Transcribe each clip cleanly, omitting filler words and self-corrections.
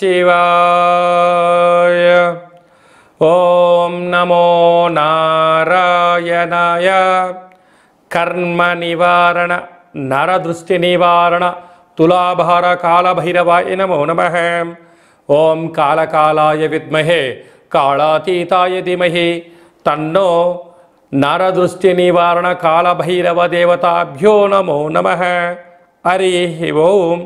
శివాయ. ఓం నమో నారాయణాయ. కర్మ నివారణ నరదృష్టి నివారణ తులాభార కాళభైరవాయ నమో నమః. ఓం కాళకాలాయ విద్మహే కాళాతీతాయ ధీమహి తన్నో నరదృష్టి నివారణ కాళభైరవ దేవతాభ్యో నమో నమః. హరి ఓం.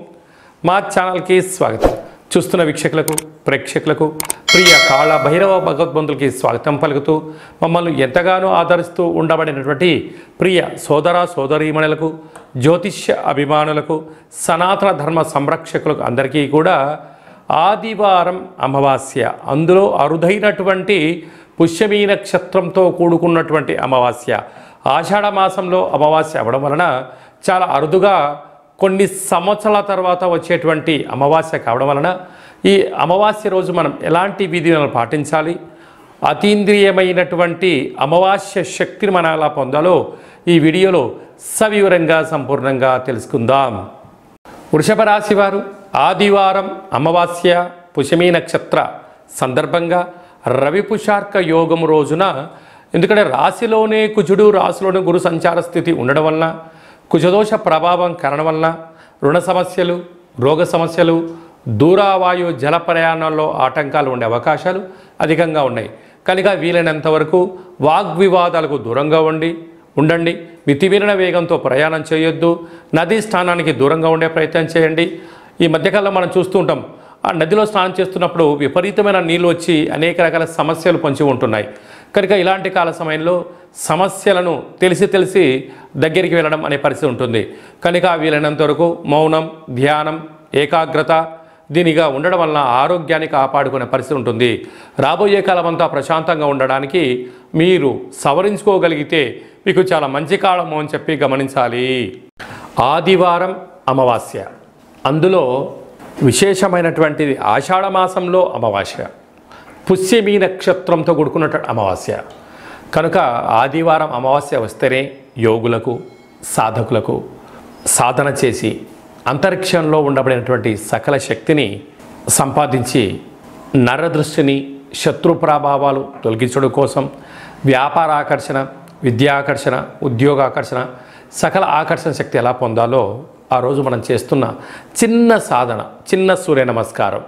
మా ఛానల్కి స్వాగతం. చూస్తున్న వీక్షకులకు ప్రేక్షకులకు ప్రియ కాళభైరవ భగవద్బంధులకి స్వాగతం పలుకుతూ మమ్మల్ని ఎంతగానో ఆదరిస్తూ ఉండబడినటువంటి ప్రియ సోదర సోదరీమణులకు జ్యోతిష్య అభిమానులకు సనాతన ధర్మ సంరక్షకులకు అందరికీ కూడా ఆదివారం అమావాస్య, అందులో అరుదైనటువంటి పుష్యమీ నక్షత్రంతో కూడుకున్నటువంటి అమావాస్య, ఆషాఢ మాసంలో అమావాస్య అవ్వడం వలన చాలా అరుదుగా కొన్ని సంవత్సరాల తర్వాత వచ్చేటువంటి అమావాస్య కావడం వలన ఈ అమావాస్య రోజు మనం ఎలాంటి విధులను పాటించాలి, అతీంద్రియమైనటువంటి అమావాస్య శక్తిని మనం ఎలా పొందాలో ఈ వీడియోలో సవివరంగా సంపూర్ణంగా తెలుసుకుందాం. వృషభ రాశి వారు ఆదివారం అమావాస్య పుష్యమీ నక్షత్ర సందర్భంగా రవి పుషార్క యోగం రోజున, ఎందుకంటే రాశిలోనే కుజుడు రాశిలోనే గురు సంచార స్థితి ఉండడం వలన కుజదోష ప్రభావం కారణం వలన రుణ సమస్యలు, రోగ సమస్యలు, దూరావాయు జల ప్రయాణాల్లో ఆటంకాలు ఉండే అవకాశాలు అధికంగా ఉన్నాయి. కనుక వీలైనంత వరకు వాగ్వివాదాలకు దూరంగా ఉండండి. మితిమీరిన వేగంతో ప్రయాణం చేయొద్దు. నదీ స్నానానికి దూరంగా ఉండే ప్రయత్నం చేయండి. ఈ మధ్యకాలంలో మనం చూస్తూ ఉంటాం, ఆ నదిలో స్నానం చేస్తున్నప్పుడు విపరీతమైన నీళ్ళు వచ్చి అనేక రకాల సమస్యలు పొంచి ఉంటున్నాయి. కనుక ఇలాంటి కాల సమయంలో సమస్యలను తెలిసి దగ్గరికి వెళ్ళడం అనే పరిస్థితి ఉంటుంది. కనుక వీలైనంత వరకు మౌనం, ధ్యానం, ఏకాగ్రత దీనిగా ఉండడం వలన ఆరోగ్యాన్ని కాపాడుకునే పరిస్థితి ఉంటుంది. రాబోయే కాలం అంతా ప్రశాంతంగా ఉండడానికి మీరు సవరించుకోగలిగితే మీకు చాలా మంచి కాలము అని చెప్పి గమనించాలి. ఆదివారం అమావాస్య, అందులో విశేషమైనటువంటిది ఆషాఢ మాసంలో అమావాస్య, పుష్యమీ నక్షత్రంతో కూడుకున్నటువంటి అమావాస్య. కనుక ఆదివారం అమావాస్య వస్తేనే యోగులకు, సాధకులకు సాధన చేసి అంతరిక్షంలో ఉండబడినటువంటి సకల శక్తిని సంపాదించి నరదృష్టిని, శత్రు ప్రభావాలు తొలగించడం కోసం వ్యాపార ఆకర్షణ, విద్యాకర్షణ, ఉద్యోగాకర్షణ, సకల ఆకర్షణ శక్తి ఎలా పొందాలో ఆ రోజు మనం చేస్తున్న చిన్న సాధన, చిన్న సూర్య నమస్కారం,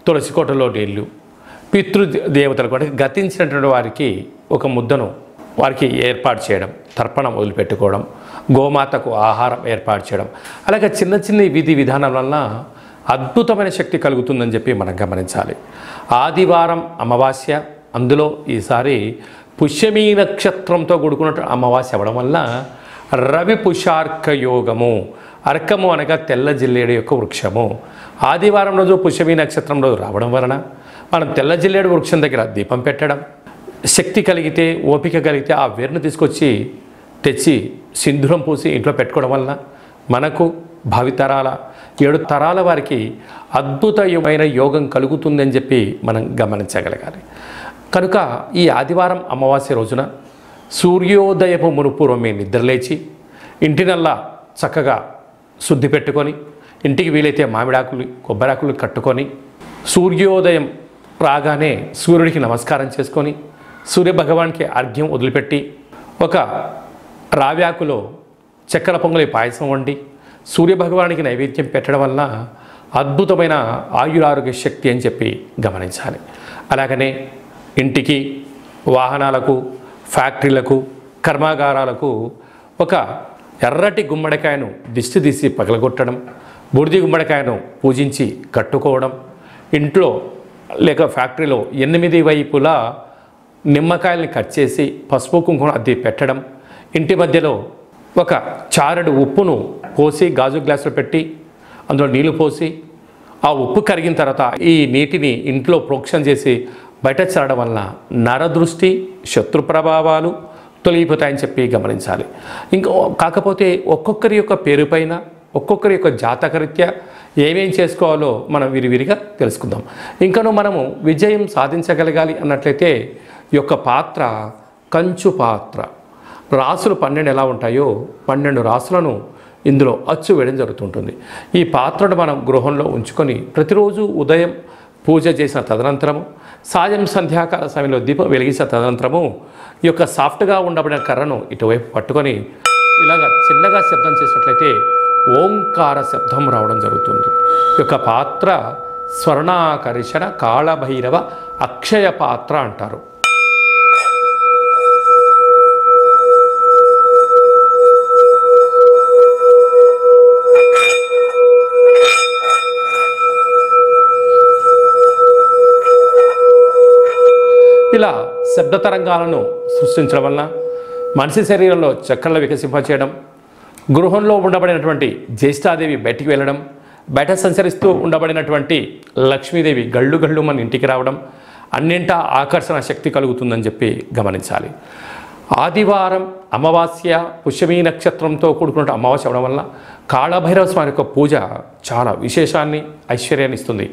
తులసి కోటలో నీళ్ళు, పితృదేవతలకు అంటే గతించినటువంటి వారికి ఒక ముద్దను వారికి ఏర్పాటు చేయడం, తర్పణం వదిలిపెట్టుకోవడం, గోమాతకు ఆహారం ఏర్పాటు చేయడం, అలాగే చిన్న చిన్న విధి విధానాల వలన అద్భుతమైన శక్తి కలుగుతుందని చెప్పి మనం గమనించాలి. ఆదివారం అమావాస్య, అందులో ఈసారి పుష్యమీ నక్షత్రంతో కూడుకున్న అమావాస్య అవ్వడం వల్ల రవి పుషార్క యోగము, అర్కము అనగా తెల్ల జిల్లేడు యొక్క వృక్షము ఆదివారం రోజు పుష్యమీ నక్షత్రం రోజు రావడం వలన మనం తెల్ల జిల్లేడు వృక్షం దగ్గర దీపం పెట్టడం, శక్తి కలిగితే, ఓపిక కలిగితే ఆ వేరును తీసుకొచ్చి తెచ్చి సింధూరం పూసి ఇంట్లో పెట్టుకోవడం వలన మనకు భావితరాల 7 తరాల వారికి అద్భుతమైన యోగం కలుగుతుందని చెప్పి మనం గమనించగలగాలి. కనుక ఈ ఆదివారం అమావాస్య రోజున సూర్యోదయపు మునుపూర్వమే నిద్రలేచి ఇంటినల్లా చక్కగా శుద్ధి పెట్టుకొని, ఇంటికి వీలైతే మామిడాకులు, కొబ్బరాకులు కట్టుకొని సూర్యోదయం రాగానే సూర్యుడికి నమస్కారం చేసుకొని సూర్యభగవానికి అర్ఘ్యం వదిలిపెట్టి ఒక రావ్యాకులో చక్కెర పొంగలి పాయసం వండి సూర్యభగవానికి నైవేద్యం పెట్టడం వలన అద్భుతమైన ఆయురారోగ్య శక్తి అని చెప్పి గమనించాలి. అలాగనే ఇంటికి, వాహనాలకు, ఫ్యాక్టరీలకు, కర్మాగారాలకు ఒక ఎర్రటి గుమ్మడికాయను దిష్టి తీసి పగలగొట్టడం, బూడిద గుమ్మడికాయను పూజించి కట్టుకోవడం, ఇంట్లో లేక ఫ్యాక్టరీలో 8 వైపులా నిమ్మకాయల్ని కట్ చేసి పసుపు కుంకుమ అద్ది పెట్టడం, ఇంటి మధ్యలో ఒక చారెడు ఉప్పును పోసి గాజు గ్లాసులో పెట్టి అందులో నీళ్లు పోసి ఆ ఉప్పు కరిగిన తర్వాత ఈ నీటిని ఇంట్లో ప్రోక్షణ చేసి బయట చల్లడం వలన నరదృష్టి, శత్రు ప్రభావాలు తొలగిపోతాయని చెప్పి గమనించాలి. ఇంకా కాకపోతే ఒక్కొక్కరి యొక్క పేరు పైన, ఒక్కొక్కరి యొక్క జాతకరీత్యా ఏమేం చేసుకోవాలో మనం విరివిరిగా తెలుసుకుందాం. ఇంకనూ మనము విజయం సాధించగలగాలి అన్నట్లయితే ఈ యొక్క పాత్ర కంచు పాత్ర, రాసులు 12 ఎలా ఉంటాయో 12 రాసులను ఇందులో అచ్చు వేయడం జరుగుతుంటుంది. ఈ పాత్రను మనం గృహంలో ఉంచుకొని ప్రతిరోజు ఉదయం పూజ చేసిన తదనంతరము సాయం సంధ్యాకాల సమయంలో దీపం వెలిగించిన తదనంతరము ఈ యొక్క సాఫ్ట్గా ఉండబడిన కర్రను ఇటువైపు పట్టుకొని ఇలాగ చిన్నగా శబ్దం చేసినట్లయితే ఓంకార శబ్దం రావడం జరుగుతుంది. ఈ యొక్క పాత్ర స్వర్ణాకర్షణ కాళభైరవ అక్షయ పాత్ర అంటారు. ఇలా శబ్ద తరంగాలను సృష్టించడం వలన మనిషి శరీరంలో చక్రాలు వికసింపచేయడం, గృహంలో ఉండబడినటువంటి జ్యేష్ఠాదేవి బయటికి వెళ్ళడం, బయట సంచరిస్తూ ఉండబడినటువంటి లక్ష్మీదేవి గళ్ళు గళ్ళు మన ఇంటికి రావడం, అన్నింటా ఆకర్షణ శక్తి కలుగుతుందని చెప్పి గమనించాలి. ఆదివారం అమావాస్య పుష్యమీ నక్షత్రంతో కూడుకున్న అమావాస్య అవడం వల్ల కాళభైరవ స్వామి యొక్క పూజ చాలా విశేషాన్ని ఐశ్వర్యాన్ని ఇస్తుంది.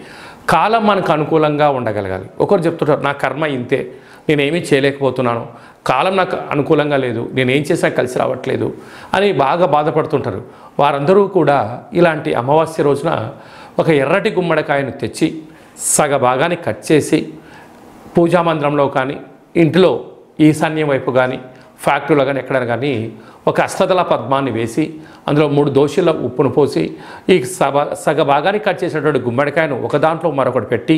కాలం మనకు అనుకూలంగా ఉండగలగాలి. ఒకరు చెప్తుంటారు నా కర్మ ఇంతే, నేనేమీ చేయలేకపోతున్నాను, కాలం నాకు అనుకూలంగా లేదు, నేనేం చేసినా కలిసి రావట్లేదు అని బాగా బాధపడుతుంటారు. వారందరూ కూడా ఇలాంటి అమావాస్య రోజున ఒక ఎర్రటి గుమ్మడికాయను తెచ్చి సగ భాగాన్ని కట్ చేసి పూజామందిరంలో కానీ ఇంటిలో ఈశాన్యం వైపు కానీ ఫ్యాక్టరీలో కానీ ఎక్కడైనా కానీ ఒక అష్టదళ పద్మాన్ని వేసి అందులో 3 దోశల ఉప్పును పోసి ఈ సగ భాగాన్ని కట్ చేసినటువంటి గుమ్మడికాయను ఒక దాంట్లో మరొకటి పెట్టి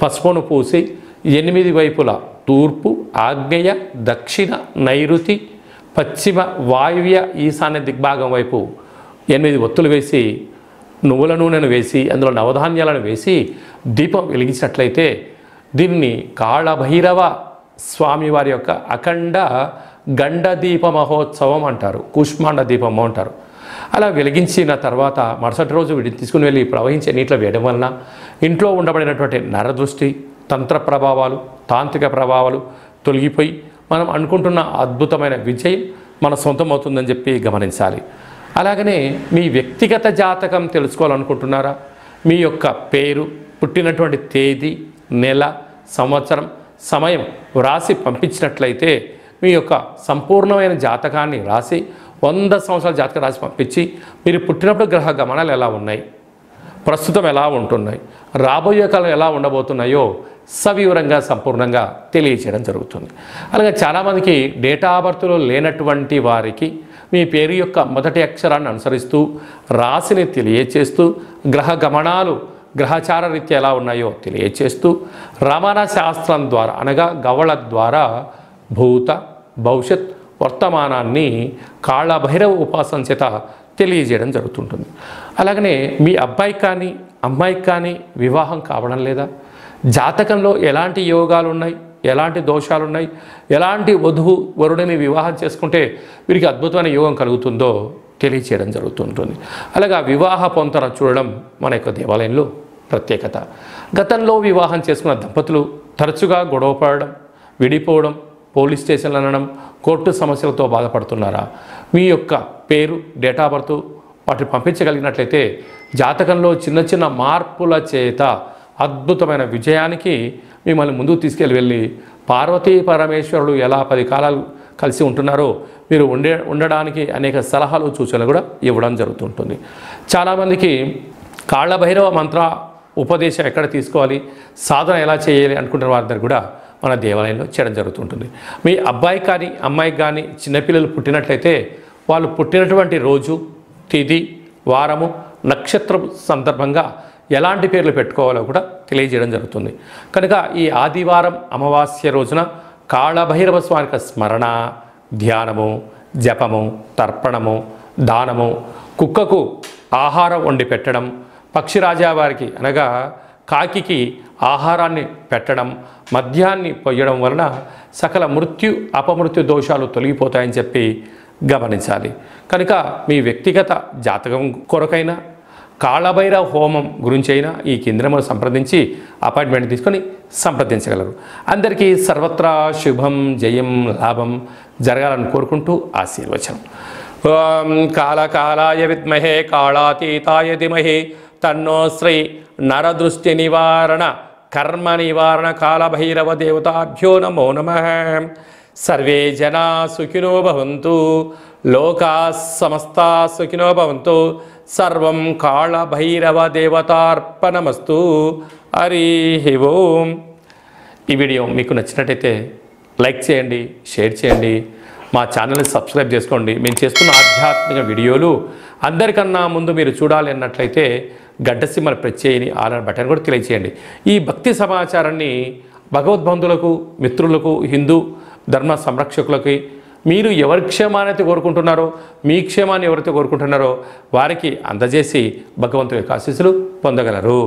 పసుపును పూసి 8 వైపులా తూర్పు, ఆగ్నేయ, దక్షిణ, నైరుతి, పశ్చిమ, వాయువ్య, ఈశాన్య దిగ్భాగం వైపు 8 ఒత్తులు వేసి నువ్వుల నూనెను వేసి అందులో నవధాన్యాలను వేసి దీపం వెలిగించినట్లయితే దీన్ని కాళభైరవ స్వామివారి యొక్క అఖండ గండ దీప మహోత్సవం అంటారు, కూష్మాండ దీపము అంటారు. అలా వెలిగించిన తర్వాత మరుసటి రోజు వీటిని తీసుకుని వెళ్ళి ప్రవహించే నీటిలో వేయడం వలన ఇంట్లో ఉండబడినటువంటి నరదృష్టి, తంత్ర ప్రభావాలు, తాంత్రిక ప్రభావాలు తొలగిపోయి మనం అనుకుంటున్న అద్భుతమైన విజయం మన సొంతం అవుతుందని చెప్పి గమనించాలి. అలాగనే మీ వ్యక్తిగత జాతకం తెలుసుకోవాలనుకుంటున్నారా? మీ యొక్క పేరు, పుట్టినటువంటి తేదీ, నెల, సంవత్సరం, సమయం వ్రాసి పంపించినట్లయితే మీ యొక్క సంపూర్ణమైన జాతకాన్ని రాసి 100 సంవత్సరాల జాతకం రాసి పంపించి మీరు పుట్టినప్పుడు గ్రహ గమనాలు ఎలా ఉన్నాయి, ప్రస్తుతం ఎలా ఉంటున్నాయి, రాబోయే కాలం ఎలా ఉండబోతున్నాయో సవివరంగా సంపూర్ణంగా తెలియచేయడం జరుగుతుంది. అలాగే చాలామందికి డేటా ఆఫ్ బర్త్లో లేనటువంటి వారికి మీ పేరు యొక్క మొదటి అక్షరాన్ని అనుసరిస్తూ రాశిని తెలియచేస్తూ గ్రహ గమనాలు గ్రహచార రీత్యా ఎలా ఉన్నాయో తెలియచేస్తూ రమణ శాస్త్రం ద్వారా అనగా గవళ ద్వారా భూత భవిష్యత్ వర్తమానాన్ని కాళభైరవ ఉపాసన చేత తెలియజేయడం జరుగుతుంటుంది. అలాగనే మీ అబ్బాయికి కానీ అమ్మాయికి కానీ వివాహం కావడం లేదా, జాతకంలో ఎలాంటి యోగాలు ఉన్నాయి, ఎలాంటి దోషాలు ఉన్నాయి, ఎలాంటి వధువు వరుడిని వివాహం చేసుకుంటే వీరికి అద్భుతమైన యోగం కలుగుతుందో తెలియచేయడం జరుగుతుంటుంది. అలాగా వివాహ పొంతన చూడడం మన యొక్క దేవాలయంలో ప్రత్యేకత. గతంలో వివాహం చేసుకున్న దంపతులు తరచుగా గొడవ పడడం, విడిపోవడం, పోలీస్ స్టేషన్లు అనడం, కోర్టు సమస్యలతో బాధపడుతున్నారా? మీ యొక్క పేరు, డేట్ ఆఫ్ బర్త్ వాటిని పంపించగలిగినట్లయితే జాతకంలో చిన్న చిన్న మార్పుల చేత అద్భుతమైన విజయానికి మిమ్మల్ని ముందుకు తీసుకెళ్ళి పార్వతీ పరమేశ్వరుడు ఎలా 10 కాలాలు కలిసి ఉంటున్నారో మీరు ఉండడానికి అనేక సలహాలు సూచనలు కూడా ఇవ్వడం జరుగుతుంటుంది. చాలామందికి కాళభైరవ మంత్ర ఉపదేశం ఎక్కడ తీసుకోవాలి, సాధన ఎలా చేయాలి అనుకుంటున్న వారందరూ కూడా మన దేవాలయంలో చేయడం జరుగుతుంటుంది. మీ అబ్బాయి కానీ అమ్మాయికి కానీ చిన్నపిల్లలు పుట్టినట్లయితే వాళ్ళు పుట్టినటువంటి రోజు, తిథి, వారము, నక్షత్రం సందర్భంగా ఎలాంటి పేర్లు పెట్టుకోవాలో కూడా తెలియజేయడం జరుగుతుంది. కనుక ఈ ఆదివారం అమావాస్య రోజున కాళభైరవ స్వామికి స్మరణ, ధ్యానము, జపము, తర్పణము, దానము, కుక్కకు ఆహారం వండి పెట్టడం, పక్షిరాజా వారికి అనగా కాకికి ఆహారాన్ని పెట్టడం, మద్యాన్ని పొయ్యడం వలన సకల మృత్యు అపమృత్యు దోషాలు తొలగిపోతాయని చెప్పి గమనించాలి. కనుక మీ వ్యక్తిగత జాతకం కొరకైనా కాళభైరవ హోమం గురించి అయినా ఈ కేంద్రమును సంప్రదించి అపాయింట్మెంట్ తీసుకొని సంప్రదించగలరు. అందరికీ సర్వత్రా శుభం, జయం, లాభం జరగాలని కోరుకుంటూ ఆశీర్వచనం. ఓం కాళకాలాయ విద్మహే కాళాతీతాయ ధీమహి తన్నో శ్రీ నరదృష్టి నివారణ కర్మ నివారణ కాళభైరవ దేవతాభ్యో నమో నమః. సర్వే జనా సుఖినో భవంతు, లోకా సమస్తా సుఖినో భవంతు. సర్వం కాళభైరవ దేవతార్పణమస్తు. హరి ఓం. ఈ వీడియో మీకు నచ్చినట్టయితే లైక్ చేయండి, షేర్ చేయండి, మా ఛానల్ని సబ్స్క్రైబ్ చేసుకోండి. మేము చేస్తున్న ఆధ్యాత్మిక వీడియోలు అందరికన్నా ముందు మీరు చూడాలి అన్నట్లయితే గడ్డ సింబల్ ప్రెస్ చేయని ఆల్ బటన్ కూడా తెలియచేయండి. ఈ భక్తి సమాచారాన్ని భగవద్బంధులకు, మిత్రులకు, హిందూ ధర్మ సంరక్షకులకి, మీరు ఎవరి క్షేమాన్ని అయితే కోరుకుంటున్నారో, మీ క్షేమాన్ని ఎవరైతే కోరుకుంటున్నారో వారికి అందజేసి భగవంతుని యొక్క ఆశీస్సులు పొందగలరు.